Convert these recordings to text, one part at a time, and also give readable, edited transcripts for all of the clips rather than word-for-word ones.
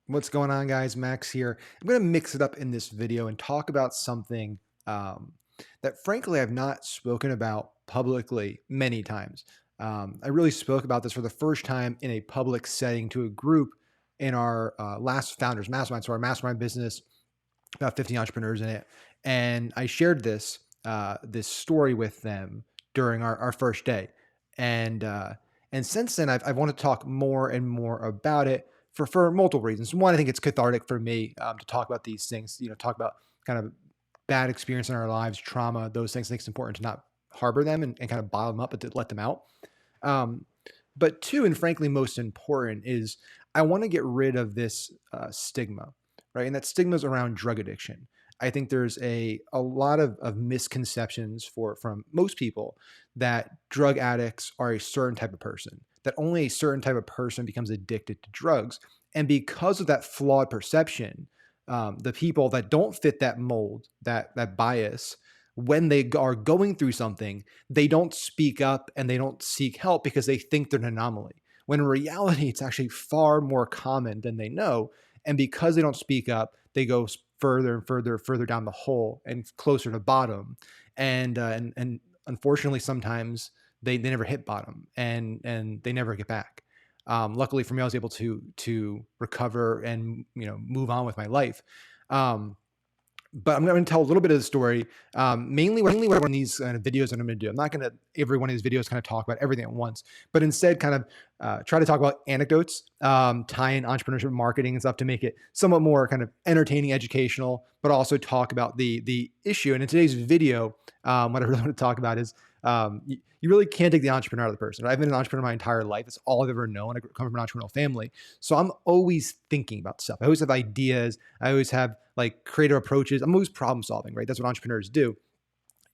What's going on, guys? Max here. I'm going to mix it up in this video and talk about something um, that, frankly, I've not spoken about publicly many times. I really spoke about this for the first time in a public setting to a group in our last founders mastermind. So, our mastermind business, about 15 entrepreneurs in it, and I shared this story with them during our first day, and uh, and since then I've wanted to talk more and more about it for multiple reasons. One, I think it's cathartic for me to talk about these things. Talk about kind of bad experience in our lives, trauma, those things. I think it's important to not harbor them and kind of bottle them up, but to let them out. Um, but two, and frankly, most important is I want to get rid of this stigma, right? And that stigma is around drug addiction. I think there's a lot of misconceptions from most people that drug addicts are a certain type of person, that only a certain type of person becomes addicted to drugs. And because of that flawed perception, the people that don't fit that mold, that bias, when they are going through something, they don't speak up and they don't seek help because they think they're an anomaly. When in reality, it's actually far more common than they know. And because they don't speak up, they go further and further down the hole and closer to bottom. And unfortunately, sometimes they never hit bottom and they never get back. Luckily for me, I was able to recover and move on with my life. Um, but I'm going to tell a little bit of the story, mainly what in these kind of videos that I'm going to do. I'm not going to every one of these videos kind of talk about everything at once, but instead kind of try to talk about anecdotes, tie in entrepreneurship marketing and stuff to make it somewhat more kind of entertaining, educational, but also talk about the issue. And in today's video, what I really want to talk about is you really can't take the entrepreneur out of the person. I've been an entrepreneur my entire life. It's all I've ever known. I come from an entrepreneurial family. So I'm always thinking about stuff. I always have ideas. I always have like creative approaches. I'm always problem solving, right? That's what entrepreneurs do.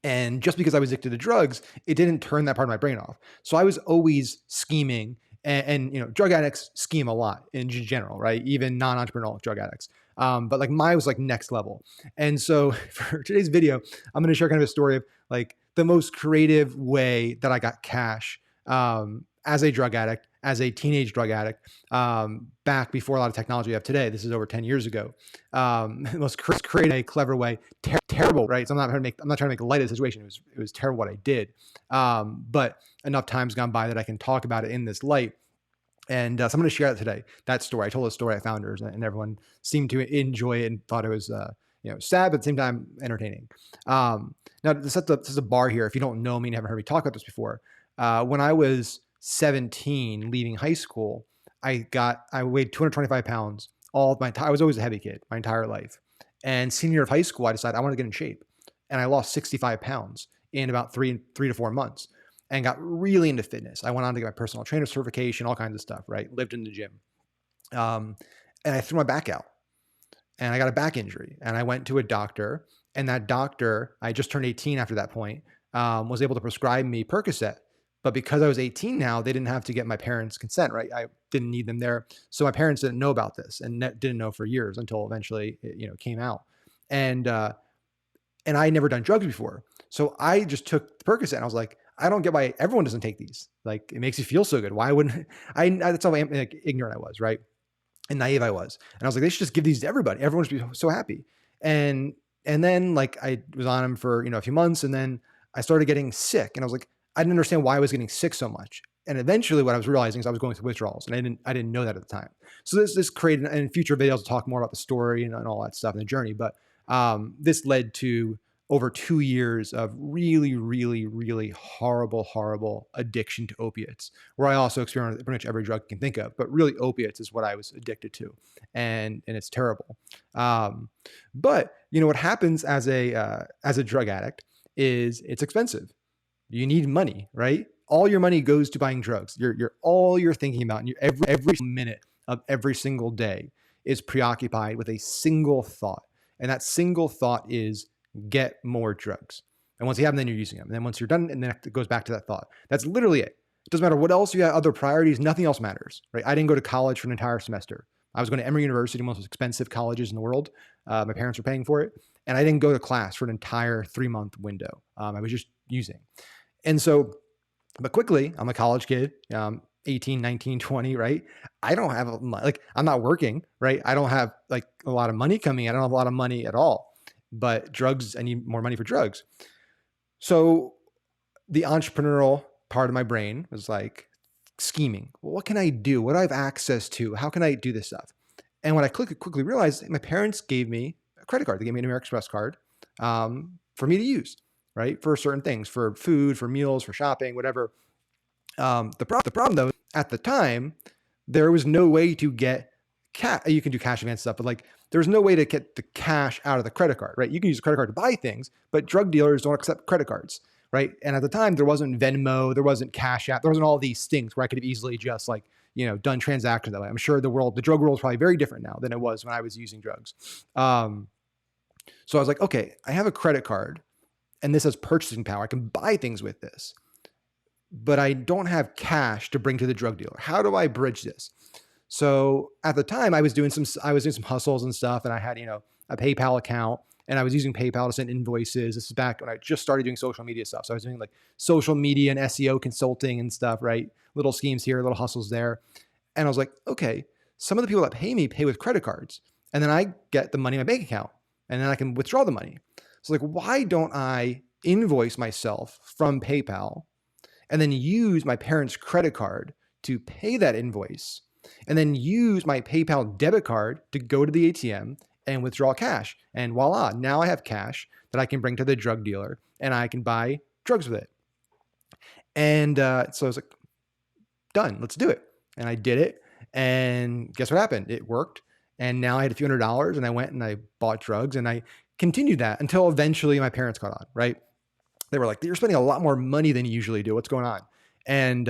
And just because I was addicted to drugs, it didn't turn that part of my brain off. So I was always scheming, and drug addicts scheme a lot in general, right? Even non-entrepreneurial drug addicts. But like mine was like next level. And so for today's video, I'm going to share kind of a story of like the most creative way that I got cash as a drug addict, as a teenage drug addict, back before a lot of technology we have today. This is over 10 years ago. Most creative, clever way, terrible, right? So I'm not trying to make light of the situation. It was terrible what I did. But enough time's gone by that I can talk about it in this light. And so I'm going to share that today. That story. I told a story at Founders, and everyone seemed to enjoy it and thought it was, sad, but at the same time entertaining. Now, to set the bar here, if you don't know me and haven't heard me talk about this before, when I was 17, leaving high school, I weighed 225 pounds. I was always a heavy kid my entire life. And senior year of high school, I decided I want to get in shape, and I lost 65 pounds in about three to 4 months and got really into fitness. I went on to get my personal trainer certification, all kinds of stuff, right? Lived in the gym. And I threw my back out and I got a back injury and I went to a doctor, and that doctor, I just turned 18 after that point, was able to prescribe me Percocet. But because I was 18 now, they didn't have to get my parents' consent, right? I didn't need them there. So my parents didn't know about this and didn't know for years until eventually it came out. And, uh, and I had never done drugs before. So I just took the Percocet and I was like, I don't get why everyone doesn't take these. Like, it makes you feel so good. Why wouldn't that's how like, ignorant I was, right? And naive I was. And I was like, they should just give these to everybody. Everyone should be so happy. And then like I was on them for, a few months, and then I started getting sick, and I was like, I didn't understand why I was getting sick so much. And eventually what I was realizing is I was going through withdrawals, and I didn't know that at the time. So this created, and in future videos, I'll talk more about the story and all that stuff in the journey. But this led to over 2 years of really, really, really horrible addiction to opiates, where I also experimented with pretty much every drug you can think of, but really opiates is what I was addicted to. And it's terrible. But what happens as a drug addict is it's expensive. You need money, right? All your money goes to buying drugs. You're all you're thinking about, and every minute of every single day is preoccupied with a single thought. And that single thought is get more drugs. And once you have them, then you're using them. And then once you're done, and then it goes back to that thought. That's literally it. It doesn't matter what else you have, other priorities, nothing else matters, right? I didn't go to college for an entire semester. I was going to Emory University, one of the most expensive colleges in the world. My parents were paying for it. And I didn't go to class for an entire 3-month window. I was just using. And so, but quickly, I'm a college kid, 18, 19, 20, right? I don't have like, I'm not working, right? I don't have like a lot of money coming in. I don't have a lot of money at all, but drugs, I need more money for drugs. So the entrepreneurial part of my brain was like scheming. Well, what can I do? What do I have access to? How can I do this stuff? And when I quickly realized, my parents gave me a credit card. They gave me an American Express card for me to use, right? For certain things, for food, for meals, for shopping, whatever. The problem though, at the time, there was no way to get cash. You can do cash advance stuff, but like there's no way to get the cash out of the credit card, right? You can use a credit card to buy things, but drug dealers don't accept credit cards, right? And at the time, there wasn't Venmo, there wasn't Cash App, there wasn't all these things where I could have easily just like, done transactions that way. I'm sure the drug world is probably very different now than it was when I was using drugs. So I was like, okay, I have a credit card and this has purchasing power. I can buy things with this, but I don't have cash to bring to the drug dealer. How do I bridge this? So at the time I was doing some hustles and stuff, and I had, a PayPal account, and I was using PayPal to send invoices. This is back when I just started doing social media stuff. So I was doing like social media and SEO consulting and stuff, right? Little schemes here, little hustles there. And I was like, okay, some of the people that pay me pay with credit cards, and then I get the money in my bank account, and then I can withdraw the money. So like, why don't I invoice myself from PayPal and then use my parents' credit card to pay that invoice, and then use my PayPal debit card to go to the ATM and withdraw cash? And voila, now I have cash that I can bring to the drug dealer and I can buy drugs with it. And so I was like, done, let's do it. And I did it. And guess what happened? It worked. And now I had a few $100s, and I went and I bought drugs, and I continued that until eventually my parents caught on, right? They were like, you're spending a lot more money than you usually do. What's going on? And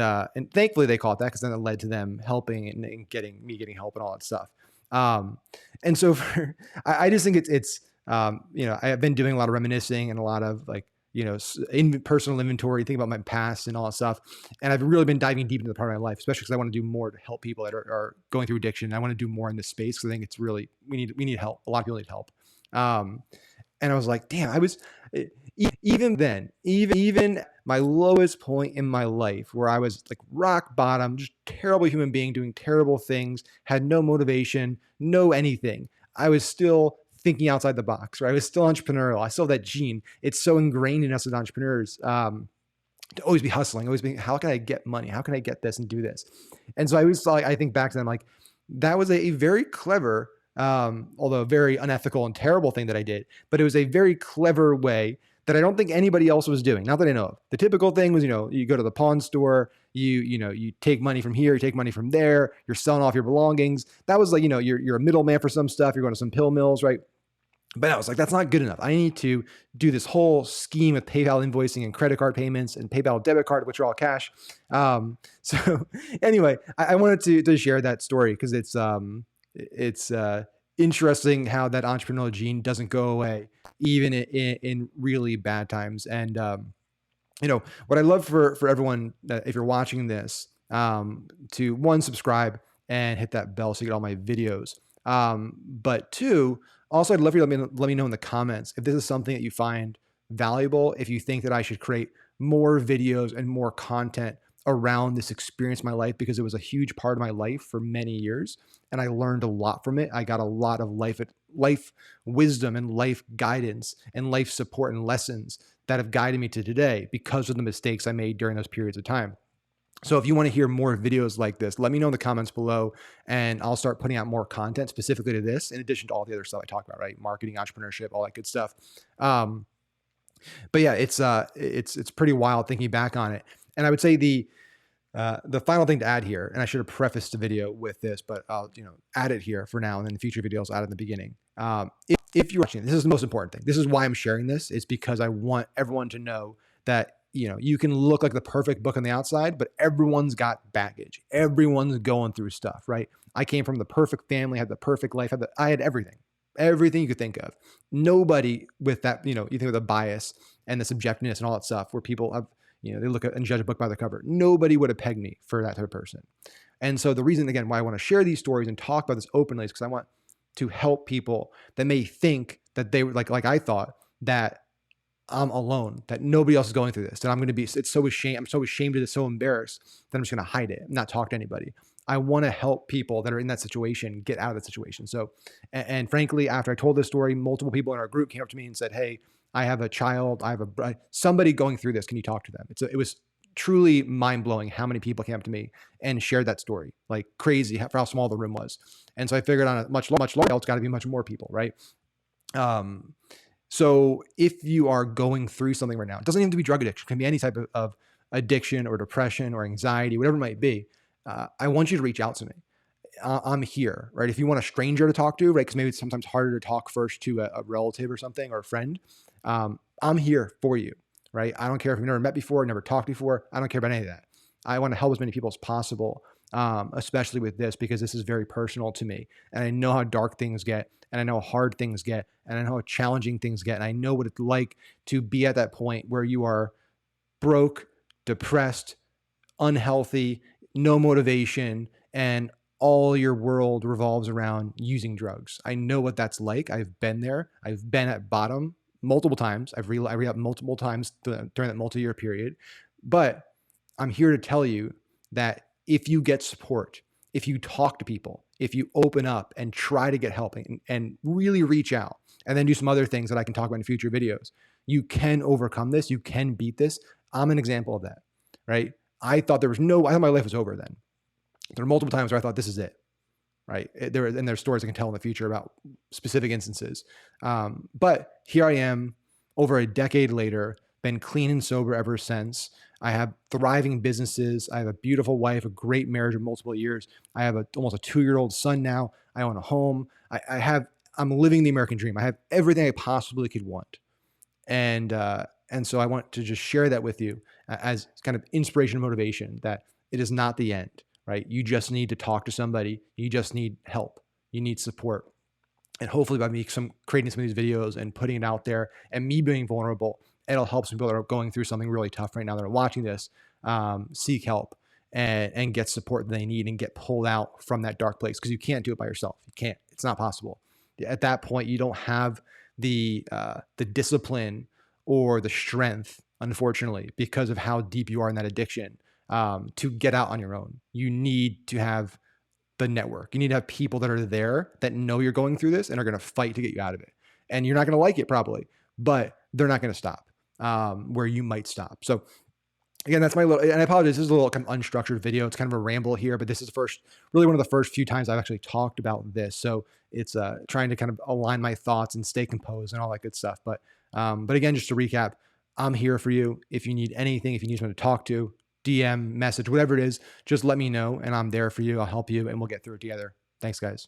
thankfully they caught that, because then it led to them helping and getting help and all that stuff. And so I just think it's I have been doing a lot of reminiscing and a lot of like, personal inventory, think about my past and all that stuff. And I've really been diving deep into the part of my life, especially because I want to do more to help people that are going through addiction. I want to do more in this space, because I think it's really, we need help. A lot of people need help. And I was like, damn, I was, even then, even my lowest point in my life, where I was like rock bottom, just terrible human being doing terrible things, had no motivation, no anything, I was still thinking outside the box, right? I was still entrepreneurial. I still have that gene. It's so ingrained in us as entrepreneurs, to always be hustling, always being, how can I get money? How can I get this and do this? And so I was like, I think back to them, like, that was a very clever, although very unethical and terrible thing that I did, but it was a very clever way that I don't think anybody else was doing. Not that I know of. The typical thing was, you go to the pawn store, you take money from here, you take money from there, you're selling off your belongings. That was like, you're a middleman for some stuff. You're going to some pill mills, right? But I was like, that's not good enough. I need to do this whole scheme with PayPal invoicing and credit card payments and PayPal debit card, which are all cash. So anyway, I wanted to share that story, because it's interesting how that entrepreneurial gene doesn't go away, even in really bad times. And what I love for everyone, that if you're watching this, to one, subscribe and hit that bell so you get all my videos. But two, also, I'd love for you to let me know in the comments if this is something that you find valuable, if you think that I should create more videos and more content around this experience in my life, because it was a huge part of my life for many years, and I learned a lot from it. I got a lot of life wisdom and life guidance and life support and lessons that have guided me to today because of the mistakes I made during those periods of time. So if you want to hear more videos like this, let me know in the comments below, and I'll start putting out more content specifically to this, in addition to all the other stuff I talk about, right? Marketing, entrepreneurship, all that good stuff. But yeah, it's pretty wild thinking back on it. And I would say the final thing to add here, and I should have prefaced the video with this, but I'll add it here for now, and then in future videos I'll add it in the beginning. If you're watching, this is the most important thing. This is why I'm sharing this. It's because I want everyone to know that you can look like the perfect book on the outside, but everyone's got baggage. Everyone's going through stuff, right? I came from the perfect family, had the perfect life, I had everything you could think of. Nobody with that, you think with a bias and the subjectiveness and all that stuff, where people have, they look at and judge a book by the cover. Nobody would have pegged me for that type of person. And so the reason, again, why I want to share these stories and talk about this openly is because I want to help people that may think that they were like I thought, that I'm alone, that nobody else is going through this, that I'm going to be, it's so ashamed. I'm so ashamed of this, so embarrassed that I'm just going to hide it, not talk to anybody. I want to help people that are in that situation get out of that situation. So, and frankly, after I told this story, multiple people in our group came up to me and said, "Hey, I have a child, I have somebody going through this. Can you talk to them?" It was truly mind blowing how many people came up to me and shared that story, like crazy for how small the room was. And so I figured on a much larger scale, it's got to be much more people, right? Um, so if you are going through something right now, it doesn't even have to be drug addiction. It can be any type of addiction or depression or anxiety, whatever it might be. I want you to reach out to me. I'm here, right? If you want a stranger to talk to, right? Because maybe it's sometimes harder to talk first to a relative or something or a friend. I'm here for you, right? I don't care if you've never met before, never talked before. I don't care about any of that. I want to help as many people as possible, especially with this, because this is very personal to me. And I know how dark things get, and I know how hard things get, and I know how challenging things get. And I know what it's like to be at that point where you are broke, depressed, unhealthy, no motivation, and all your world revolves around using drugs. I know what that's like. I've been there. I've been at bottom multiple times. I re-upped multiple times during that multi-year period. But I'm here to tell you that if you get support, if you talk to people, if you open up and try to get help and really reach out, and then do some other things that I can talk about in future videos, you can overcome this. You can beat this. I'm an example of that, right? I thought my life was over then. There were multiple times where I thought this is it, right? There's stories I can tell in the future about specific instances. But here I am over a decade later, been clean and sober ever since. I have thriving businesses. I have a beautiful wife, a great marriage of multiple years. I have almost a 2-year-old son now. I own a home. I'm living the American dream. I have everything I possibly could want. And so I want to just share that with you as kind of inspiration and motivation, that it is not the end, right? You just need to talk to somebody. You just need help. You need support. And hopefully by me creating some of these videos and putting it out there and me being vulnerable, it'll help some people that are going through something really tough right now that are watching this, seek help and get support that they need and get pulled out from that dark place. Because you can't do it by yourself. You can't. It's not possible. At that point, you don't have the discipline or the strength, unfortunately, because of how deep you are in that addiction, to get out on your own. You need to have the network. You need to have people that are there that know you're going through this and are going to fight to get you out of it. And you're not going to like it probably, but they're not going to stop where you might stop. So again, that's my little, and I apologize, this is a little kind of unstructured video. It's kind of a ramble here, but this is really one of the first few times I've actually talked about this. So it's trying to kind of align my thoughts and stay composed and all that good stuff. But again, just to recap, I'm here for you. If you need anything, if you need someone to talk to, DM, message, whatever it is, just let me know and I'm there for you. I'll help you and we'll get through it together. Thanks, guys.